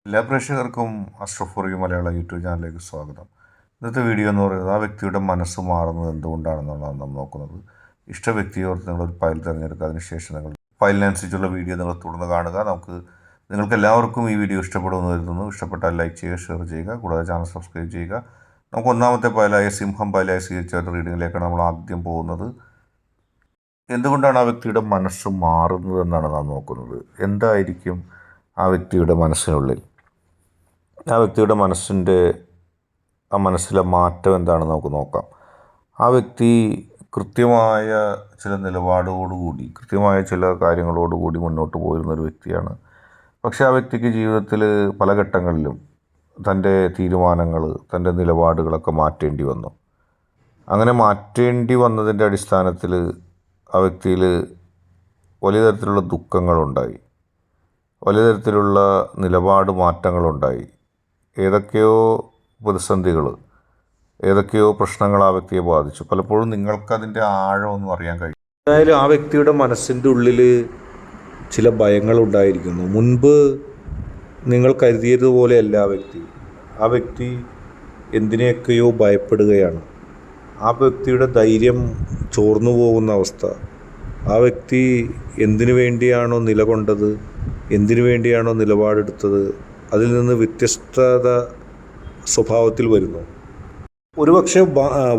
എല്ലാ പ്രേക്ഷകർക്കും അഷ്റഫ് മലയാള യൂട്യൂബ് ചാനലിലേക്ക് സ്വാഗതം. ഇന്നത്തെ വീഡിയോ എന്ന് പറയുന്നത് ആ വ്യക്തിയുടെ മനസ്സ് മാറുന്നത് എന്തുകൊണ്ടാണെന്നുള്ളതാണ് നാം നോക്കുന്നത്. ഇഷ്ട വ്യക്തിയെ ഓർത്ത് നിങ്ങളൊരു ഫയൽ തിരഞ്ഞെടുക്കുക. അതിനുശേഷം നിങ്ങൾ ഫയലിനനുസരിച്ചുള്ള വീഡിയോ നിങ്ങൾ തുടർന്ന് കാണുക. നിങ്ങൾക്ക് എല്ലാവർക്കും ഈ വീഡിയോ ഇഷ്ടപ്പെടുമെന്ന് കരുതുന്നു. ഇഷ്ടപ്പെട്ടാൽ ലൈക്ക് ചെയ്യുക, ഷെയർ ചെയ്യുക, കൂടാതെ ചാനൽ സബ്സ്ക്രൈബ് ചെയ്യുക. നമുക്ക് ഒന്നാമത്തെ ഫയലായ സിംഹം ഫയലായ സ്വീകരിച്ച റീഡിങ്ങിലേക്കാണ് നമ്മൾ ആദ്യം പോകുന്നത്. എന്തുകൊണ്ടാണ് ആ വ്യക്തിയുടെ മനസ്സ് മാറുന്നതെന്നാണ് നാം നോക്കുന്നത്. എന്തായിരിക്കും ആ വ്യക്തിയുടെ മനസ്സിനുള്ളിൽ, ആ വ്യക്തിയുടെ മനസ്സിലെ മാറ്റം എന്താണെന്ന് നമുക്ക് നോക്കാം. ആ വ്യക്തി കൃത്യമായ ചില നിലപാടോടുകൂടി, കൃത്യമായ ചില കാര്യങ്ങളോടുകൂടി മുന്നോട്ട് പോയിരുന്നൊരു വ്യക്തിയാണ്. പക്ഷേ ആ വ്യക്തിക്ക് ജീവിതത്തിൽ പല ഘട്ടങ്ങളിലും തൻ്റെ തീരുമാനങ്ങൾ, തൻ്റെ നിലപാടുകളൊക്കെ മാറ്റേണ്ടി വന്നു. അങ്ങനെ മാറ്റേണ്ടി വന്നതിൻ്റെ അടിസ്ഥാനത്തിൽ ആ വ്യക്തിയിൽ വലിയ തരത്തിലുള്ള ദുഃഖങ്ങളുണ്ടായി, വലിയ തരത്തിലുള്ള നിലപാട് മാറ്റങ്ങളുണ്ടായി. ഏതൊക്കെയോ പ്രതിസന്ധികൾ, ഏതൊക്കെയോ പ്രശ്നങ്ങൾ ആ വ്യക്തിയെ ബാധിച്ചു. പലപ്പോഴും നിങ്ങൾക്കതിൻ്റെ ആഴമൊന്നും അറിയാൻ കഴിയും. എന്തായാലും ആ വ്യക്തിയുടെ മനസ്സിൻ്റെ ഉള്ളിൽ ചില ഭയങ്ങളുണ്ടായിരിക്കുന്നു. മുൻപ് നിങ്ങൾ കരുതിയതുപോലെയല്ല ആ വ്യക്തി എന്തിനെയൊക്കെയോ ഭയപ്പെടുകയാണ്. ആ വ്യക്തിയുടെ ധൈര്യം ചോർന്നു പോകുന്ന അവസ്ഥ. ആ വ്യക്തി എന്തിനു വേണ്ടിയാണോ നിലകൊണ്ടത്, എന്തിനു വേണ്ടിയാണോ നിലപാടെടുത്തത്, അതിൽ നിന്ന് വ്യത്യസ്തത സ്വഭാവത്തിൽ വരുന്നു. ഒരുപക്ഷെ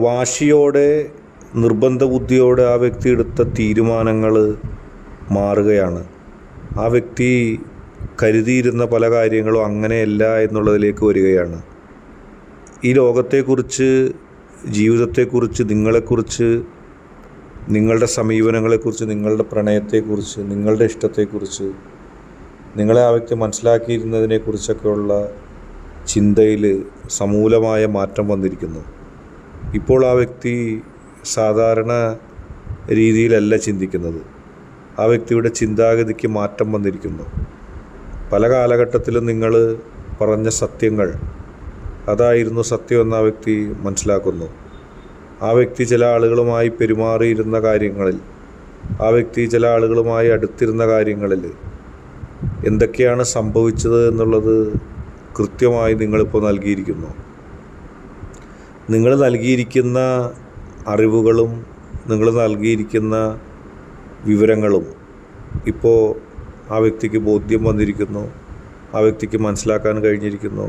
വാശിയോടെ, നിർബന്ധ ബുദ്ധിയോടെ ആ വ്യക്തി എടുത്ത തീരുമാനങ്ങൾ മാറുകയാണ്. ആ വ്യക്തി കരുതിയിരുന്ന പല കാര്യങ്ങളും അങ്ങനെയല്ല എന്നുള്ളതിലേക്ക് വരികയാണ്. ഈ ലോകത്തെക്കുറിച്ച്, ജീവിതത്തെക്കുറിച്ച്, നിങ്ങളെക്കുറിച്ച്, നിങ്ങളുടെ സമീപനങ്ങളെക്കുറിച്ച്, നിങ്ങളുടെ പ്രണയത്തെക്കുറിച്ച്, നിങ്ങളുടെ ഇഷ്ടത്തെക്കുറിച്ച്, നിങ്ങളെ ആ വ്യക്തി മനസ്സിലാക്കിയിരുന്നതിനെക്കുറിച്ചൊക്കെയുള്ള ചിന്തയിൽ സമൂലമായ മാറ്റം വന്നിരിക്കുന്നു. ഇപ്പോൾ ആ വ്യക്തി സാധാരണ രീതിയിലല്ല ചിന്തിക്കുന്നത്. ആ വ്യക്തിയുടെ ചിന്താഗതിക്ക് മാറ്റം വന്നിരിക്കുന്നു. പല കാലഘട്ടത്തിലും നിങ്ങൾ പറഞ്ഞ സത്യങ്ങൾ അതായിരുന്നു സത്യമെന്ന് ആ വ്യക്തി മനസ്സിലാക്കുന്നു. ആ വ്യക്തി ചില ആളുകളുമായി പെരുമാറിയിരുന്ന കാര്യങ്ങളിൽ, ആ വ്യക്തി ചില ആളുകളുമായി അടുത്തിരുന്ന കാര്യങ്ങളിൽ എന്തൊക്കെയാണ് സംഭവിച്ചത് എന്നുള്ളത് കൃത്യമായി നിങ്ങളിപ്പോൾ നൽകിയിരിക്കുന്നു. നിങ്ങൾ നൽകിയിരിക്കുന്ന അറിവുകളും നിങ്ങൾ നൽകിയിരിക്കുന്ന വിവരങ്ങളും ഇപ്പോൾ ആ വ്യക്തിക്ക് ബോധ്യം വന്നിരിക്കുന്നു. ആ വ്യക്തിക്ക് മനസ്സിലാക്കാൻ കഴിഞ്ഞിരിക്കുന്നു.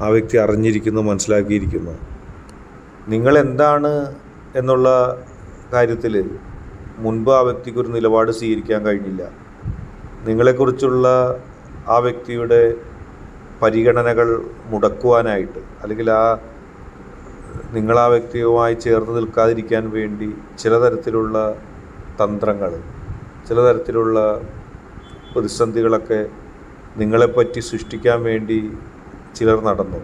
ആ വ്യക്തി അറിഞ്ഞിരിക്കുന്നു, മനസ്സിലാക്കിയിരിക്കുന്നു. നിങ്ങളെന്താണ് എന്നുള്ള കാര്യത്തിൽ മുൻപ് ആ വ്യക്തിക്കൊരു നിലപാട് സ്വീകരിക്കാൻ കഴിഞ്ഞില്ല. നിങ്ങളെക്കുറിച്ചുള്ള ആ വ്യക്തിയുടെ പരിഗണനകൾ മുടക്കുവാനായിട്ട്, അല്ലെങ്കിൽ നിങ്ങൾ ആ വ്യക്തിയുമായി ചേർന്ന് നിൽക്കാതിരിക്കാൻ വേണ്ടി ചില തരത്തിലുള്ള തന്ത്രങ്ങൾ, ചില തരത്തിലുള്ള പ്രതിസന്ധികളൊക്കെ നിങ്ങളെപ്പറ്റി സൃഷ്ടിക്കാൻ വേണ്ടി ചിലർ നടന്നു.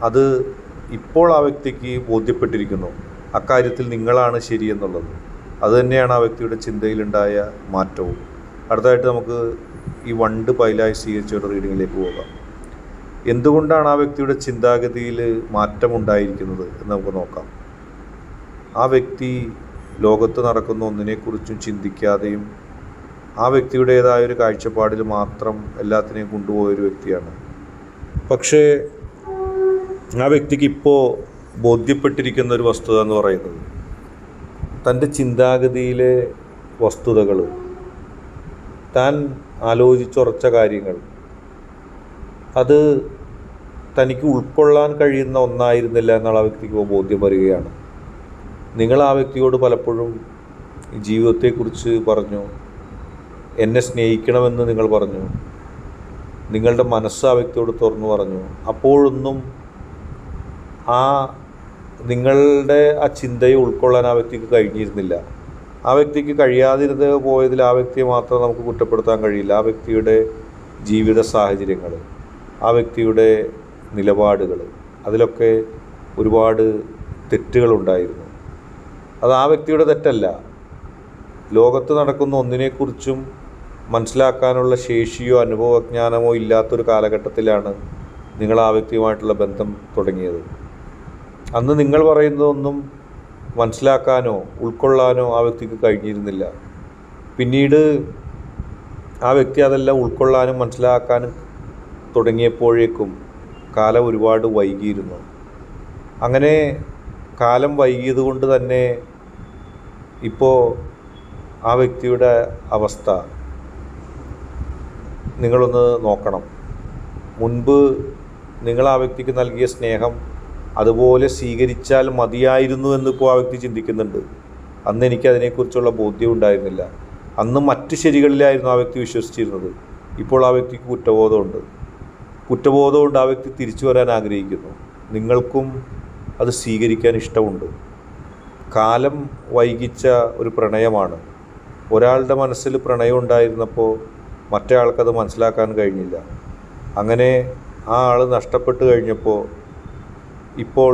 അത് ഇപ്പോൾ ആ വ്യക്തിക്ക് ബോധ്യപ്പെട്ടിരിക്കുന്നു. അക്കാര്യത്തിൽ നിങ്ങളാണ് ശരിയെന്നുള്ളത്. അതുതന്നെയാണ് ആ വ്യക്തിയുടെ ചിന്തയിലുണ്ടായ മാറ്റവും. അടുത്തതായിട്ട് നമുക്ക് ഈ വണ്ട് പൈലായി സ്വീകരിച്ചവരുടെ റീഡിങ്ങിലേക്ക് പോകാം. എന്തുകൊണ്ടാണ് ആ വ്യക്തിയുടെ ചിന്താഗതിയിൽ മാറ്റമുണ്ടായിരിക്കുന്നത് എന്ന് നമുക്ക് നോക്കാം. ആ വ്യക്തി ലോകത്ത് നടക്കുന്ന ഒന്നിനെക്കുറിച്ചും ചിന്തിക്കാതെയും ആ വ്യക്തിയുടേതായൊരു കാഴ്ചപ്പാടിൽ മാത്രം എല്ലാത്തിനെയും കൊണ്ടുപോയൊരു വ്യക്തിയാണ്. പക്ഷേ ആ വ്യക്തിക്ക് ഇപ്പോൾ ബോധ്യപ്പെട്ടിരിക്കുന്ന ഒരു വസ്തുത എന്ന് പറയുന്നത്, തൻ്റെ ചിന്താഗതിയിലെ വസ്തുതകൾ, താൻ ആലോചിച്ചുറച്ച കാര്യങ്ങൾ, അത് തനിക്ക് ഉൾക്കൊള്ളാൻ കഴിയുന്ന ഒന്നായിരുന്നില്ല എന്നുള്ള ആ വ്യക്തിക്ക് ബോധ്യം വരികയാണ്. നിങ്ങൾ ആ വ്യക്തിയോട് പലപ്പോഴും ജീവിതത്തെക്കുറിച്ച് പറഞ്ഞു, എന്നെ സ്നേഹിക്കണമെന്ന് നിങ്ങൾ പറഞ്ഞു, നിങ്ങളുടെ മനസ്സ് ആ വ്യക്തിയോട് തുറന്നു പറഞ്ഞു. അപ്പോഴൊന്നും നിങ്ങളുടെ ആ ചിന്തയെ ഉൾക്കൊള്ളാൻ ആ വ്യക്തിക്ക് കഴിഞ്ഞിരുന്നില്ല. ആ വ്യക്തിക്ക് കഴിയാതിരുന്ന് പോയതിൽ ആ വ്യക്തിയെ മാത്രം നമുക്ക് കുറ്റപ്പെടുത്താൻ കഴിയില്ല. ആ വ്യക്തിയുടെ ജീവിത സാഹചര്യങ്ങൾ, ആ വ്യക്തിയുടെ നിലപാടുകൾ, അതിലൊക്കെ ഒരുപാട് തെറ്റുകളുണ്ടായിരുന്നു. അത് ആ വ്യക്തിയുടെ തെറ്റല്ല. ലോകത്ത് നടക്കുന്ന ഒന്നിനെക്കുറിച്ചും മനസ്സിലാക്കാനുള്ള ശേഷിയോ അനുഭവജ്ഞാനമോ ഇല്ലാത്തൊരു കാലഘട്ടത്തിലാണ് നിങ്ങൾ ആ വ്യക്തിയുമായിട്ടുള്ള ബന്ധം തുടങ്ങിയത്. അന്ന് നിങ്ങൾ പറയുന്നതൊന്നും മനസ്സിലാക്കാനോ ഉൾക്കൊള്ളാനോ ആ വ്യക്തിക്ക് കഴിഞ്ഞിരുന്നില്ല. പിന്നീട് ആ വ്യക്തി അതെല്ലാം ഉൾക്കൊള്ളാനും മനസ്സിലാക്കാനും തുടങ്ങിയപ്പോഴേക്കും കാലം ഒരുപാട് വൈകിയിരുന്നു. അങ്ങനെ കാലം വൈകിയത് കൊണ്ട് തന്നെ ഇപ്പോൾ ആ വ്യക്തിയുടെ അവസ്ഥ നിങ്ങളൊന്ന് നോക്കണം. മുൻപ് നിങ്ങൾ ആ വ്യക്തിക്ക് നൽകിയ സ്നേഹം അതുപോലെ സ്വീകരിച്ചാൽ മതിയായിരുന്നു എന്നിപ്പോൾ ആ വ്യക്തി ചിന്തിക്കുന്നുണ്ട്. അന്ന് എനിക്കതിനെക്കുറിച്ചുള്ള ബോധ്യം ഉണ്ടായിരുന്നില്ല. അന്ന് മറ്റ് ശരികളിലായിരുന്നു ആ വ്യക്തി വിശ്വസിച്ചിരുന്നത്. ഇപ്പോൾ ആ വ്യക്തിക്ക് കുറ്റബോധമുണ്ട്. ആ വ്യക്തി തിരിച്ചു വരാൻ ആഗ്രഹിക്കുന്നു. നിങ്ങൾക്കും അത് സ്വീകരിക്കാൻ ഇഷ്ടമുണ്ട്. കാലം വൈകിച്ച ഒരു പ്രണയമാണ്. ഒരാളുടെ മനസ്സിൽ പ്രണയം ഉണ്ടായിരുന്നപ്പോൾ മറ്റേ ആൾക്കത് മനസ്സിലാക്കാൻ കഴിഞ്ഞില്ല. അങ്ങനെ ആ ആൾ നഷ്ടപ്പെട്ട് കഴിഞ്ഞപ്പോൾ ഇപ്പോൾ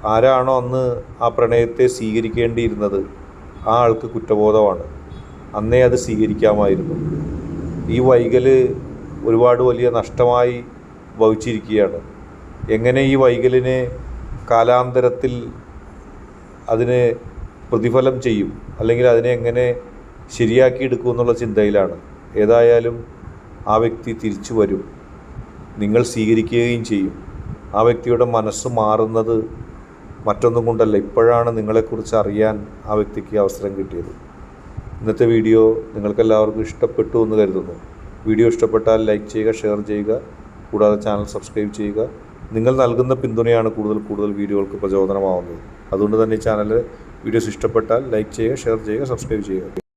ആരാണോ അന്ന് ആ പ്രണയത്തെ സ്വീകരിക്കേണ്ടിയിരുന്നത് ആ ആൾക്ക് കുറ്റബോധമാണ്. അന്നേ അത് സ്വീകരിക്കാമായിരുന്നു. ഈ വൈകൽ ഒരുപാട് വലിയ നഷ്ടമായി ഭവിച്ചിരിക്കുകയാണ്. എങ്ങനെ ഈ വൈകലിനെ കാലാന്തരത്തിൽ അതിന് പ്രതിഫലം ചെയ്യും, അല്ലെങ്കിൽ അതിനെ എങ്ങനെ ശരിയാക്കിയെടുക്കും എന്നുള്ള ചിന്തയിലാണ്. ഏതായാലും ആ വ്യക്തി തിരിച്ചു വരും. നിങ്ങൾ സ്വീകരിക്കുകയും ചെയ്യും. ആ വ്യക്തിയുടെ മനസ്സ് മാറുന്നത് മറ്റൊന്നും കൊണ്ടല്ല. ഇപ്പോഴാണ് നിങ്ങളെക്കുറിച്ച് അറിയാൻ ആ വ്യക്തിക്ക് അവസരം കിട്ടിയത്. ഇന്നത്തെ വീഡിയോ നിങ്ങൾക്കെല്ലാവർക്കും ഇഷ്ടപ്പെട്ടു എന്ന് കരുതുന്നു. വീഡിയോ ഇഷ്ടപ്പെട്ടാൽ ലൈക്ക് ചെയ്യുക, ഷെയർ ചെയ്യുക, കൂടാതെ ചാനൽ സബ്സ്ക്രൈബ് ചെയ്യുക. നിങ്ങൾ നൽകുന്ന പിന്തുണയാണ് കൂടുതൽ വീഡിയോകൾക്ക് പ്രചോദനമാവുന്നത്. അതുകൊണ്ട് തന്നെ ഈ ചാനൽ വീഡിയോസ് ഇഷ്ടപ്പെട്ടാൽ ലൈക്ക് ചെയ്യുക, ഷെയർ ചെയ്യുക, സബ്സ്ക്രൈബ് ചെയ്യുക.